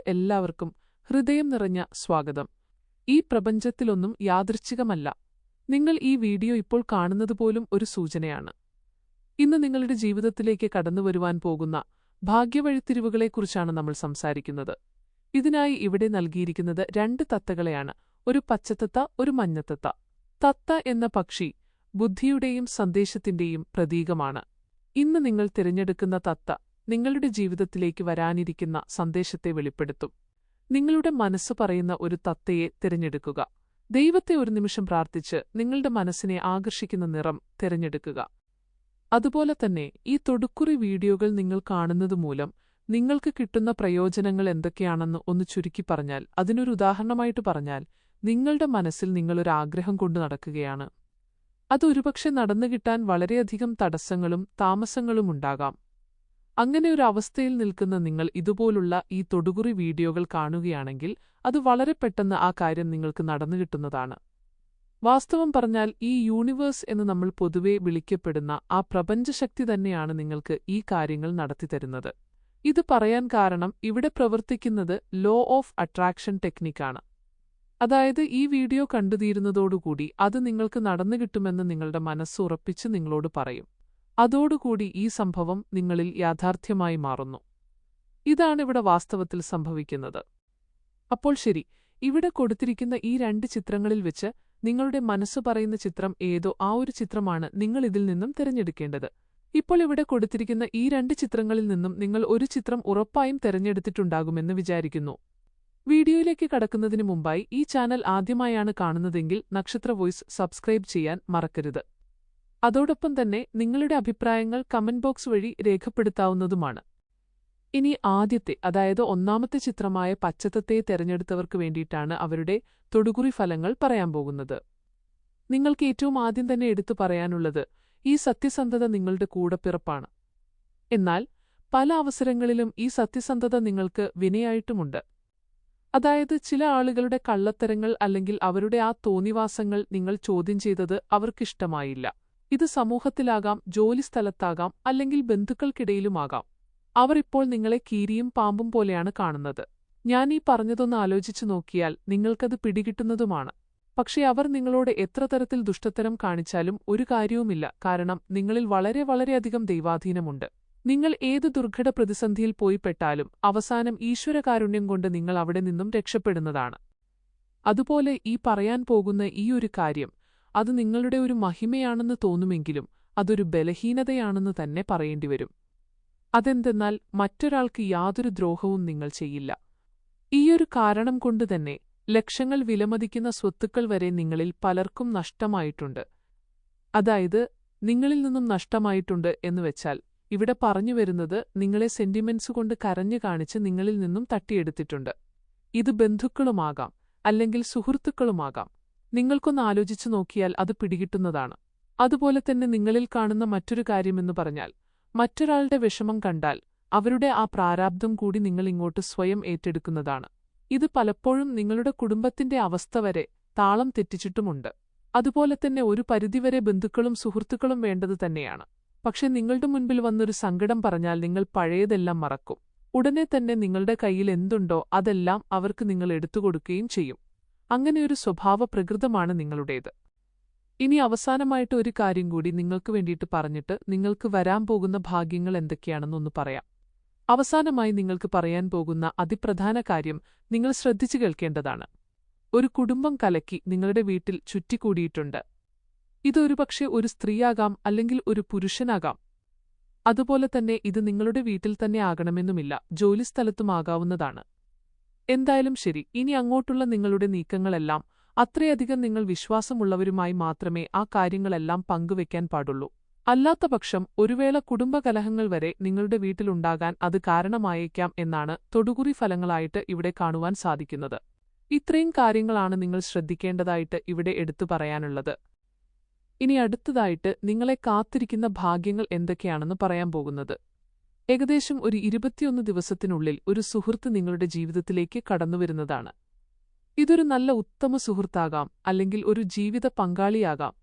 എല്ലാവർക്കും ഹൃദയം നിറഞ്ഞ സ്വാഗതം. ഈ പ്രപഞ്ചത്തിലൊന്നും യാദൃച്ഛികമല്ല. നിങ്ങൾ ഈ വീഡിയോ ഇപ്പോൾ കാണുന്നതുപോലും ഒരു സൂചനയാണ്. ഇന്ന് നിങ്ങളുടെ ജീവിതത്തിലേക്ക് കടന്നുവരുവാൻ പോകുന്ന ഭാഗ്യവഴിത്തിരിവുകളെക്കുറിച്ചാണ് നമ്മൾ സംസാരിക്കുന്നത്. ഇതിനായി ഇവിടെ നൽകിയിരിക്കുന്നത് 2 തത്തകളെയാണ്, ഒരു പച്ചത്തത്ത, ഒരു മഞ്ഞത്തത്ത. തത്ത എന്ന പക്ഷി ബുദ്ധിയുടെയും സന്ദേശത്തിന്റെയും പ്രതീകമാണ്. ഇന്ന് നിങ്ങൾ തിരഞ്ഞെടുക്കുന്ന തത്ത നിങ്ങളുടെ ജീവിതത്തിലേക്ക് വരാനിരിക്കുന്ന സന്ദേശത്തെ വെളിപ്പെടുത്തും. നിങ്ങളുടെ മനസ്സ് പറയുന്ന ഒരു തത്തയെ തിരഞ്ഞെടുക്കുക. ദൈവത്തെ ഒരു നിമിഷം പ്രാർത്ഥിച്ച് നിങ്ങളുടെ മനസ്സിനെ ആകർഷിക്കുന്ന നിറം തിരഞ്ഞെടുക്കുക. അതുപോലെ തന്നെ ഈ തൊടുക്കുറി വീഡിയോകൾ നിങ്ങൾ കാണുന്നതുമൂലം നിങ്ങൾക്ക് കിട്ടുന്ന പ്രയോജനങ്ങൾ എന്തൊക്കെയാണെന്ന് ഒന്ന് ചുരുക്കി പറഞ്ഞാൽ, അതിനൊരു ഉദാഹരണമായിട്ട് പറഞ്ഞാൽ, നിങ്ങളുടെ മനസ്സിൽ നിങ്ങളൊരാഗ്രഹം കൊണ്ടു നടക്കുകയാണ്. അത് ഒരുപക്ഷെ നടന്നുകിട്ടാൻ വളരെയധികം തടസ്സങ്ങളും താമസങ്ങളും ഉണ്ടാകാം. അങ്ങനെ ഒരു അവസ്ഥയിൽ നിൽക്കുന്ന നിങ്ങൾ ഇതുപോലുള്ള ഈ തൊടുകുറി വീഡിയോകൾ കാണുകയാണെങ്കിൽ അത് വളരെ പെട്ടെന്ന് ആ കാര്യം നിങ്ങൾക്ക് നടന്നുകിട്ടുന്നതാണ്. വാസ്തവം പറഞ്ഞാൽ ഈ യൂണിവേഴ്സ് എന്ന് നമ്മൾ പൊതുവെ വിളിക്കപ്പെടുന്ന ആ പ്രപഞ്ചശക്തി തന്നെയാണ് നിങ്ങൾക്ക് ഈ കാര്യങ്ങൾ നടത്തിത്തരുന്നത്. ഇത് പറയാൻ കാരണം ഇവിടെ പ്രവർത്തിക്കുന്നത് ലോ ഓഫ് അട്രാക്ഷൻ ടെക്നിക്കാണ്. അതായത് ഈ വീഡിയോ കണ്ടുതീരുന്നതോടുകൂടി അത് നിങ്ങൾക്ക് നടന്നുകിട്ടുമെന്ന് നിങ്ങളുടെ മനസ്സ് ഉറപ്പിച്ച് നിങ്ങളോട് പറയും. അതോടുകൂടി ഈ സംഭവം നിങ്ങളിൽ യാഥാർത്ഥ്യമായി മാറുന്നു. ഇതാണിവിടെ വാസ്തവത്തിൽ സംഭവിക്കുന്നത്. അപ്പോൾ ശരി, ഇവിടെ കൊടുത്തിരിക്കുന്ന ഈ 2 ചിത്രങ്ങളിൽ വെച്ച് നിങ്ങളുടെ മനസ്സ് പറയുന്ന ചിത്രം ഏതോ ആ ഒരു ചിത്രമാണ് നിങ്ങൾ ഇതിൽ നിന്നും തിരഞ്ഞെടുക്കേണ്ടത്. ഇപ്പോൾ ഇവിടെ കൊടുത്തിരിക്കുന്ന ഈ 2 ചിത്രങ്ങളിൽ നിന്നും നിങ്ങൾ ഒരു ചിത്രം ഉറപ്പായും തിരഞ്ഞെടുത്തിട്ടുണ്ടാകുമെന്ന് വിചാരിക്കുന്നു. വീഡിയോയിലേക്ക് കടക്കുന്നതിന് മുമ്പായി ഈ ചാനൽ ആദ്യമായാണ് കാണുന്നതെങ്കിൽ നക്ഷത്ര വോയിസ് സബ്സ്ക്രൈബ് ചെയ്യാൻ മറക്കരുത്. അതോടൊപ്പം തന്നെ നിങ്ങളുടെ അഭിപ്രായങ്ങൾ കമന്റ് ബോക്സ് വഴി രേഖപ്പെടുത്താവുന്നതുമാണ്. ഇനി ആദ്യത്തെ, അതായത് 1ാമത്തെ ചിത്രമായ പച്ചത്തത്തയെ തെരഞ്ഞെടുത്തവർക്ക് വേണ്ടിയിട്ടാണ് അവരുടെ തൊടുകുറി ഫലങ്ങൾ പറയാൻ പോകുന്നത്. നിങ്ങൾക്ക് ഏറ്റവും ആദ്യം തന്നെ എടുത്തു പറയാനുള്ളത്, ഈ സത്യസന്ധത നിങ്ങളുടെ കൂടപ്പിറപ്പാണ്. എന്നാൽ പല അവസരങ്ങളിലും ഈ സത്യസന്ധത നിങ്ങൾക്ക് വിനയായിട്ടുമുണ്ട്. അതായത് ചില ആളുകളുടെ കള്ളത്തരങ്ങൾ അല്ലെങ്കിൽ അവരുടെ ആ തോന്നിവാസങ്ങൾ നിങ്ങൾ ചോദ്യം ചെയ്തത് അവർക്കിഷ്ടമായില്ല. ഇത് സമൂഹത്തിലാകാം, ജോലിസ്ഥലത്താകാം, അല്ലെങ്കിൽ ബന്ധുക്കൾക്കിടയിലുമാകാം. അവർ ഇപ്പോൾ നിങ്ങളെ കീരിയും പാമ്പും പോലെയാണ് കാണുന്നത്. ഞാൻ ഈ പറഞ്ഞതൊന്ന് ആലോചിച്ചു നോക്കിയാൽ നിങ്ങൾക്കത് പിടികിട്ടുന്നതുമാണ്. പക്ഷേ അവർ നിങ്ങളോട് എത്ര തരത്തിൽ ദുഷ്ടത്തരം കാണിച്ചാലും ഒരു കാര്യവുമില്ല, കാരണം നിങ്ങളിൽ വളരെയധികം ദൈവാധീനമുണ്ട്. നിങ്ങൾ ഏത് ദുർഘട പ്രതിസന്ധിയിൽ പോയി പെട്ടാലും അവസാനം ഈശ്വരകാരുണ്യം കൊണ്ട് നിങ്ങൾ അവിടെ നിന്നും രക്ഷപ്പെടുന്നതാണ്. അതുപോലെ ഈ പറയാൻ പോകുന്ന ഈ ഒരു കാര്യം, അത് നിങ്ങളുടെ ഒരു മഹിമയാണെന്ന് തോന്നുമെങ്കിലും അതൊരു ബലഹീനതയാണെന്ന് തന്നെ പറയേണ്ടിവരും. അതെന്തെന്നാൽ മറ്റൊരാൾക്ക് യാതൊരു ദ്രോഹവും നിങ്ങൾ ചെയ്യില്ല. ഈയൊരു കാരണം കൊണ്ടുതന്നെ ലക്ഷങ്ങൾ വിലമതിക്കുന്ന സ്വത്തുക്കൾ വരെ നിങ്ങളിൽ പലർക്കും നഷ്ടമായിട്ടുണ്ട്. അതായത് നിങ്ങളിൽ നിന്നും നഷ്ടമായിട്ടുണ്ട് എന്നുവെച്ചാൽ ഇവിടെ പറഞ്ഞുവരുന്നത് നിങ്ങളെ സെന്റിമെന്റ്സ് കൊണ്ട് കരഞ്ഞു കാണിച്ച് നിങ്ങളിൽ നിന്നും തട്ടിയെടുത്തിട്ടുണ്ട്. ഇത് ബന്ധുക്കളുമാകാം, അല്ലെങ്കിൽ സുഹൃത്തുക്കളുമാകാം. നിങ്ങൾക്കൊന്ന് ആലോചിച്ചു നോക്കിയാൽ അത് പിടികിട്ടുന്നതാണ്. അതുപോലെ തന്നെ നിങ്ങളിൽ കാണുന്ന മറ്റൊരു കാര്യമെന്ന് പറഞ്ഞാൽ, മറ്റൊരാളുടെ വിഷമം കണ്ടാൽ അവരുടെ ആ പ്രാരാബ്ധം കൂടി നിങ്ങൾ ഇങ്ങോട്ട് സ്വയം ഏറ്റെടുക്കുന്നതാണ്. ഇത് പലപ്പോഴും നിങ്ങളുടെ കുടുംബത്തിന്റെ അവസ്ഥ വരെ താളം തെറ്റിച്ചിട്ടുമുണ്ട്. അതുപോലെ തന്നെ ഒരു പരിധിവരെ ബന്ധുക്കളും സുഹൃത്തുക്കളും വേണ്ടത് തന്നെയാണ്. പക്ഷെ നിങ്ങളുടെ മുൻപിൽ വന്നൊരു സങ്കടം പറഞ്ഞാൽ നിങ്ങൾ പഴയതെല്ലാം മറക്കും. ഉടനെ തന്നെ നിങ്ങളുടെ കയ്യിൽ എന്തുണ്ടോ അതെല്ലാം അവർക്ക് നിങ്ങൾ എടുത്തുകൊടുക്കുകയും ചെയ്യും. അങ്ങനെയൊരു സ്വഭാവ പ്രകൃതമാണ് നിങ്ങളുടേത്. ഇനി അവസാനമായിട്ട് ഒരു കാര്യം കൂടി നിങ്ങൾക്ക് വേണ്ടിയിട്ട് പറഞ്ഞിട്ട് നിങ്ങൾക്ക് വരാൻ പോകുന്ന ഭാഗ്യങ്ങൾ എന്തൊക്കെയാണെന്നൊന്ന് പറയാം. അവസാനമായി നിങ്ങൾക്ക് പറയാൻ പോകുന്ന അതിപ്രധാന കാര്യം നിങ്ങൾ ശ്രദ്ധിച്ചു കേൾക്കേണ്ടതാണ്. ഒരു കുടുംബം കലക്കി നിങ്ങളുടെ വീട്ടിൽ ചുറ്റിക്കൂടിയിട്ടുണ്ട്. ഇതൊരുപക്ഷെ ഒരു സ്ത്രീയാകാം, അല്ലെങ്കിൽ ഒരു പുരുഷനാകാം. അതുപോലെ തന്നെ ഇത് നിങ്ങളുടെ വീട്ടിൽ തന്നെ ആകണമെന്നുമില്ല, ജോലിസ്ഥലത്തുമാകാവുന്നതാണ്. എന്തായാലും ശരി, ഇനി അങ്ങോട്ടുള്ള നിങ്ങളുടെ നീക്കങ്ങളെല്ലാം അത്രയധികം നിങ്ങൾ വിശ്വാസമുള്ളവരുമായി മാത്രമേ ആ കാര്യങ്ങളെല്ലാം പങ്കുവെക്കാൻ പാടുള്ളൂ. അല്ലാത്തപക്ഷം ഒരു വേള കുടുംബകലഹങ്ങൾ വരെ നിങ്ങളുടെ വീട്ടിലുണ്ടാകാൻ അത് കാരണമായേക്കാം എന്നാണ് തൊടുകുറി ഫലങ്ങളായിട്ട് ഇവിടെ കാണുവാൻ സാധിക്കുന്നത്. ഇത്രയും കാര്യങ്ങളാണ് നിങ്ങൾ ശ്രദ്ധിക്കേണ്ടതായിട്ട് ഇവിടെ എടുത്തു പറയാനുള്ളത്. ഇനി അടുത്തതായിട്ട് നിങ്ങളെ കാത്തിരിക്കുന്ന ഭാഗ്യങ്ങൾ എന്തൊക്കെയാണെന്ന് പറയാൻ പോകുന്നത്. ഏകദേശം ഒരു 21 ദിവസത്തിനുള്ളിൽ ഒരു സുഹൃത്ത് നിങ്ങളുടെ ജീവിതത്തിലേക്ക് കടന്നുവരുന്നതാണ്. ഇതൊരു നല്ല ഉത്തമ സുഹൃത്താകാം, അല്ലെങ്കിൽ ഒരു ജീവിത പങ്കാളിയാകാം.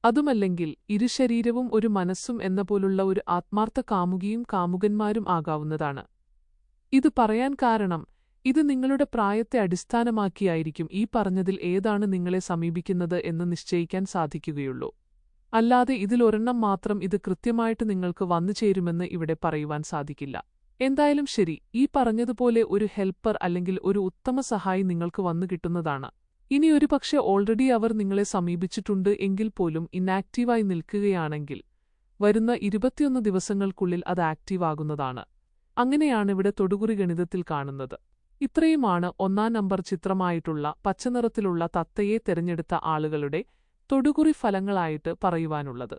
അതുമല്ലെങ്കിൽ ഇരുശരീരവും ഒരു മനസ്സും എന്ന പോലുള്ള ഒരു ആത്മാർത്ഥ കാമുകിയും കാമുകന്മാരും ആകാവുന്നതാണ്. ഇത് പറയാൻ കാരണം ഇത് നിങ്ങളുടെ പ്രായത്തെ അടിസ്ഥാനമാക്കിയായിരിക്കും ഈ പറഞ്ഞതിൽ ഏതാണ് നിങ്ങളെ സമീപിക്കുന്നത് എന്ന് നിശ്ചയിക്കാൻ സാധിക്കുകയുള്ളൂ. അല്ലാതെ ഇതിലൊരെണ്ണം മാത്രം ഇത് കൃത്യമായിട്ട് നിങ്ങൾക്ക് വന്നുചേരുമെന്ന് ഇവിടെ പറയുവാൻ സാധിക്കില്ല. എന്തായാലും ശരി, ഈ പറഞ്ഞതുപോലെ ഒരു ഹെൽപ്പർ അല്ലെങ്കിൽ ഒരു ഉത്തമ സഹായി നിങ്ങൾക്ക് വന്നു കിട്ടുന്നതാണ്. ഇനി ഒരുപക്ഷെ ഓൾറെഡി അവർ നിങ്ങളെ സമീപിച്ചിട്ടുണ്ട് എങ്കിൽ പോലും ഇനാക്റ്റീവായി നിൽക്കുകയാണെങ്കിൽ വരുന്ന 21 ദിവസങ്ങൾക്കുള്ളിൽ അത് ആക്റ്റീവാകുന്നതാണ്. അങ്ങനെയാണിവിടെ തൊടുകുറി ഗണിതത്തിൽ കാണുന്നത്. ഇത്രയുമാണ് 1-ാം നമ്പർ ചിത്രമായിട്ടുള്ള പച്ചനിറത്തിലുള്ള തത്തയെ തിരഞ്ഞെടുത്ത ആളുകളുടെ തൊടുകുറി ഫലങ്ങളായിട്ട് പറയുവാനുള്ളത്.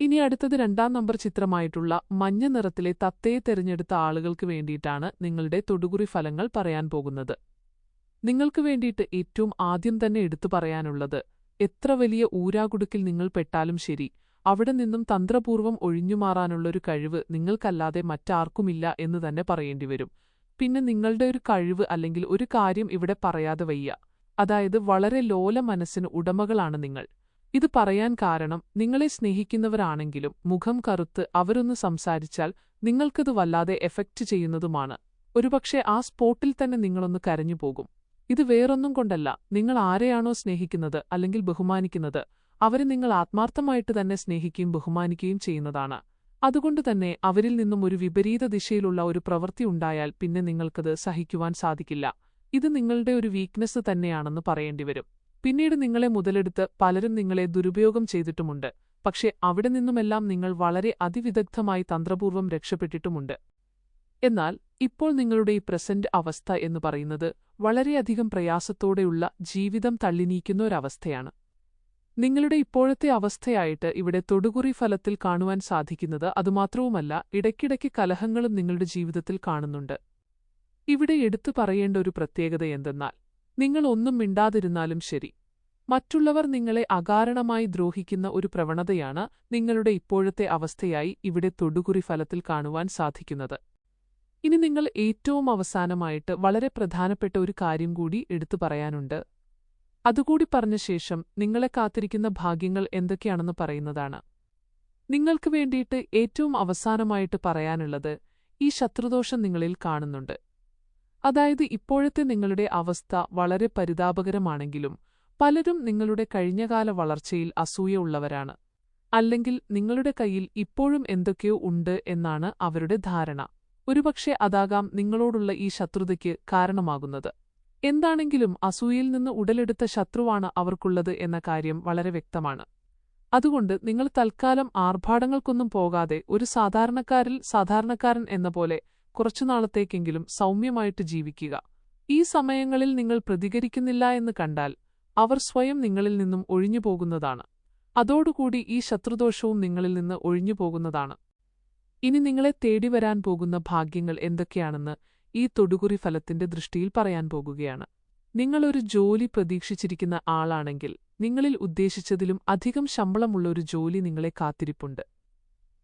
ഇനി അടുത്തത് 2-ാം നമ്പർ ചിത്രമായിട്ടുള്ള മഞ്ഞ നിറത്തിലെ തത്തയെ തിരഞ്ഞെടുത്ത ആളുകൾക്ക് വേണ്ടിയിട്ടാണ് നിങ്ങളുടെ തൊടുകുറി ഫലങ്ങൾ പറയാൻ പോകുന്നത്. നിങ്ങൾക്ക് വേണ്ടിയിട്ട് ഏറ്റവും ആദ്യം തന്നെ എടുത്തു പറയാനുള്ളത്, എത്ര വലിയ ഊരാകുടുക്കിൽ നിങ്ങൾ പെട്ടാലും ശരി, അവിടെ നിന്നും തന്ത്രപൂർവ്വം ഒഴിഞ്ഞുമാറാനുള്ളൊരു കഴിവ് നിങ്ങൾക്കല്ലാതെ മറ്റാർക്കുമില്ല എന്ന് തന്നെ പറയേണ്ടിവരും. പിന്നെ നിങ്ങളുടെ ഒരു കഴിവ് അല്ലെങ്കിൽ ഒരു കാര്യം ഇവിടെ പറയാതെ വയ്യ. അതായത് വളരെ ലോല മനസ്സിന് ഉടമകളാണ് നിങ്ങൾ. ഇത് പറയാൻ കാരണം, നിങ്ങളെ സ്നേഹിക്കുന്നവരാണെങ്കിലും മുഖം കറുത്ത് അവരൊന്ന് സംസാരിച്ചാൽ നിങ്ങൾക്കത് വല്ലാതെ എഫക്റ്റ് ചെയ്യുന്നതുമാണ്. ഒരുപക്ഷെ ആ സ്പോട്ടിൽ തന്നെ നിങ്ങളൊന്ന് കരഞ്ഞുപോകും. ഇത് വേറൊന്നും കൊണ്ടല്ല, നിങ്ങൾ ആരെയാണോ സ്നേഹിക്കുന്നത് അല്ലെങ്കിൽ ബഹുമാനിക്കുന്നത് അവരെ നിങ്ങൾ ആത്മാർത്ഥമായിട്ട് തന്നെ സ്നേഹിക്കുകയും ബഹുമാനിക്കുകയും ചെയ്യുന്നതാണ്. അതുകൊണ്ടുതന്നെ അവരിൽ നിന്നും ഒരു വിപരീത ദിശയിലുള്ള ഒരു പ്രവൃത്തി ഉണ്ടായാൽ പിന്നെ നിങ്ങൾക്കത് സഹിക്കുവാൻ സാധിക്കില്ല. ഇത് നിങ്ങളുടെ ഒരു വീക്ക്നെസ് തന്നെയാണെന്ന് പറയേണ്ടിവരും. പിന്നീട് നിങ്ങളെ മുതലെടുത്ത് പലരും നിങ്ങളെ ദുരുപയോഗം ചെയ്തിട്ടുമുണ്ട്. പക്ഷേ അവിടെ നിന്നുമെല്ലാം നിങ്ങൾ വളരെ അതിവിദഗ്ധമായി തന്ത്രപൂർവ്വം രക്ഷപ്പെട്ടിട്ടുമുണ്ട്. എന്നാൽ ഇപ്പോൾ നിങ്ങളുടെ ഈ പ്രസന്റ് അവസ്ഥ എന്ന് പറയുന്നത് വളരെയധികം പ്രയാസത്തോടെയുള്ള ജീവിതം തള്ളിനീക്കുന്ന ഒരവസ്ഥയാണ്. നിങ്ങളുടെ ഇപ്പോഴത്തെ അവസ്ഥയായിട്ട് ഇവിടെ തൊടുകുറി ഫലത്തിൽ കാണുവാൻ സാധിക്കുന്നത് അതുമാത്രവുമല്ല, ഇടയ്ക്കിടയ്ക്ക് കലഹങ്ങളും നിങ്ങളുടെ ജീവിതത്തിൽ കാണുന്നുണ്ട്. ഇവിടെ എടുത്തു പറയേണ്ട ഒരു പ്രത്യേകത എന്തെന്നാൽ, നിങ്ങൾ ഒന്നും മിണ്ടാതിരുന്നാലും ശരി, മറ്റുള്ളവർ നിങ്ങളെ അകാരണമായി ദ്രോഹിക്കുന്ന ഒരു പ്രവണതയാണ് നിങ്ങളുടെ ഇപ്പോഴത്തെ അവസ്ഥയായി ഇവിടെ തൊടുകുറി ഫലത്തിൽ കാണുവാൻ സാധിക്കുന്നത്. ഇനി നിങ്ങൾ ഏറ്റവും അവസാനമായിട്ട് വളരെ പ്രധാനപ്പെട്ട ഒരു കാര്യം കൂടി എടുത്തു പറയാനുണ്ട്. അതുകൂടി പറഞ്ഞ ശേഷം നിങ്ങളെ കാത്തിരിക്കുന്ന ഭാഗ്യങ്ങൾ എന്തൊക്കെയാണെന്ന് പറയുന്നതാണ്. നിങ്ങൾക്ക് വേണ്ടിയിട്ട് ഏറ്റവും അവസാനമായിട്ട് പറയാനുള്ളത്, ഈ ശത്രുദോഷം നിങ്ങളിൽ കാണുന്നുണ്ട്. അതായത് ഇപ്പോഴത്തെ നിങ്ങളുടെ അവസ്ഥ വളരെ പരിതാപകരമാണെങ്കിലും പലരും നിങ്ങളുടെ കഴിഞ്ഞകാല വളർച്ചയിൽ അസൂയ ഉള്ളവരാണ്. അല്ലെങ്കിൽ നിങ്ങളുടെ കയ്യിൽ ഇപ്പോഴും എന്തൊക്കെയോ ഉണ്ട് എന്നാണ് അവരുടെ ധാരണ. ഒരുപക്ഷെ അതാകാം നിങ്ങളോടുള്ള ഈ ശത്രുതയ്ക്ക് കാരണമാകുന്നത്. എന്താണെങ്കിലും അസൂയയിൽ നിന്ന് ഉടലെടുത്ത ശത്രുവാണ് അവർക്കുള്ളത് എന്ന കാര്യം വളരെ വ്യക്തമാണ്. അതുകൊണ്ട് നിങ്ങൾ തൽക്കാലം ആർഭാടങ്ങൾക്കൊന്നും പോകാതെ ഒരു സാധാരണക്കാരൻ എന്ന പോലെ കുറച്ചുനാളത്തേക്കെങ്കിലും സൗമ്യമായിട്ട് ജീവിക്കുക. ഈ സമയങ്ങളിൽ നിങ്ങൾ പ്രതികരിക്കുന്നില്ല എന്ന് കണ്ടാൽ അവർ സ്വയം നിങ്ങളിൽ നിന്നും ഒഴിഞ്ഞുപോകുന്നതാണ്. അതോടുകൂടി ഈ ശത്രുദോഷവും നിങ്ങളിൽ നിന്ന് ഒഴിഞ്ഞുപോകുന്നതാണ്. ഇനി നിങ്ങളെ തേടിവരാൻ പോകുന്ന ഭാഗ്യങ്ങൾ എന്തൊക്കെയാണെന്ന് ഈ തൊടുകുറി ഫലത്തിന്റെ ദൃഷ്ടിയിൽ പറയാൻ പോകുകയാണ്. നിങ്ങളൊരു ജോലി പ്രതീക്ഷിച്ചിരിക്കുന്ന ആളാണെങ്കിൽ നിങ്ങളിൽ ഉദ്ദേശിച്ചതിലും അധികം ശമ്പളമുള്ള ഒരു ജോലി നിങ്ങളെ കാത്തിരിപ്പുണ്ട്.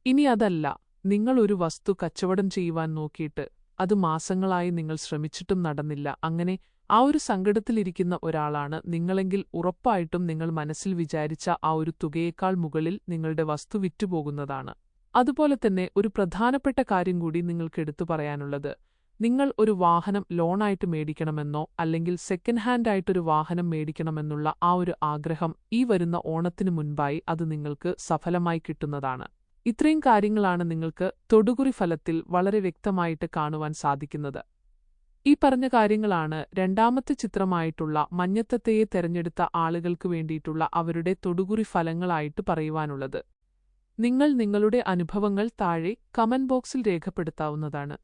ഇനി അതല്ല, നിങ്ങൾ ഒരു വസ്തു കച്ചവടം ചെയ്യുവാൻ നോക്കിയിട്ട് അത് മാസങ്ങളായി നിങ്ങൾ ശ്രമിച്ചിട്ടും നടന്നില്ല. അങ്ങനെ ആ ഒരു സങ്കടത്തിലിരിക്കുന്ന ഒരാളാണ് നിങ്ങളെങ്കിൽ ഉറപ്പായിട്ടും നിങ്ങൾ മനസ്സിൽ വിചാരിച്ച ആ ഒരു തുകയേക്കാൾ മുകളിൽ നിങ്ങളുടെ വസ്തു വിറ്റുപോകുന്നതാണ്. അതുപോലെ തന്നെ ഒരു പ്രധാനപ്പെട്ട കാര്യം കൂടി നിങ്ങൾക്ക് എടുത്തു പറയാനുള്ളത്, നിങ്ങൾ ഒരു വാഹനം ലോണായിട്ട് മേടിക്കണമെന്നോ അല്ലെങ്കിൽ സെക്കൻഡ് ഹാൻഡ് ആയിട്ടൊരു വാഹനം മേടിക്കണമെന്നുള്ള ആ ഒരു ആഗ്രഹം ഈ വരുന്ന ഓണത്തിനു മുൻപായി അത് നിങ്ങൾക്ക് സഫലമായി കിട്ടുന്നതാണ്. ഇത്രയും കാര്യങ്ങളാണ് നിങ്ങൾക്ക് തൊടുകുറി ഫലത്തിൽ വളരെ വ്യക്തമായിട്ട് കാണുവാൻ സാധിക്കുന്നത്. ഈ പറഞ്ഞ കാര്യങ്ങളാണ് രണ്ടാമത്തെ ചിത്രമായിട്ടുള്ള മഞ്ഞത്തത്തയെ തെരഞ്ഞെടുത്ത ആളുകൾക്ക് വേണ്ടിയിട്ടുള്ള അവരുടെ തൊടുകുറി ഫലങ്ങളായിട്ട് പറയുവാനുള്ളത്. നിങ്ങൾ നിങ്ങളുടെ അനുഭവങ്ങൾ താഴെ കമന്റ് ബോക്സിൽ രേഖപ്പെടുത്താവുന്നതാണ്.